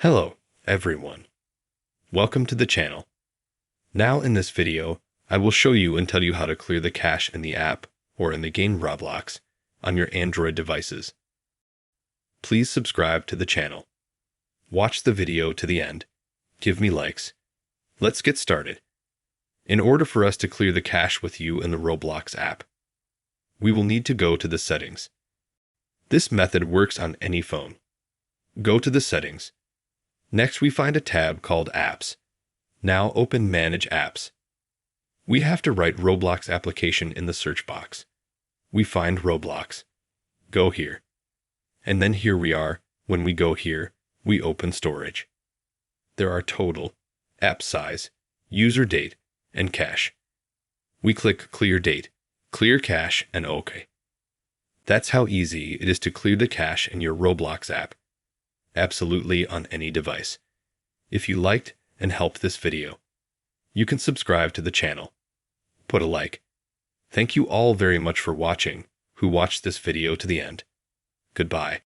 Hello, everyone. Welcome to the channel. Now in this video, I will show you and tell you how to clear the cache in the app, or in the game Roblox, on your Android devices. Please subscribe to the channel. Watch the video to the end. Give me likes. Let's get started. In order for us to clear the cache with you in the Roblox app, we will need to go to the settings. This method works on any phone. Go to the settings. Next, we find a tab called Apps. Now open Manage Apps. We have to write Roblox application in the search box. We find Roblox. Go here. And then here we are. When we go here, we open storage. There are total, app size, user date, and cache. We click Clear Date, Clear Cache, and OK. That's how easy it is to clear the cache in your Roblox app. Absolutely on any device. If you liked and helped this video, you can subscribe to the channel. Put a like. Thank you all very much for watching, who watched this video to the end. Goodbye.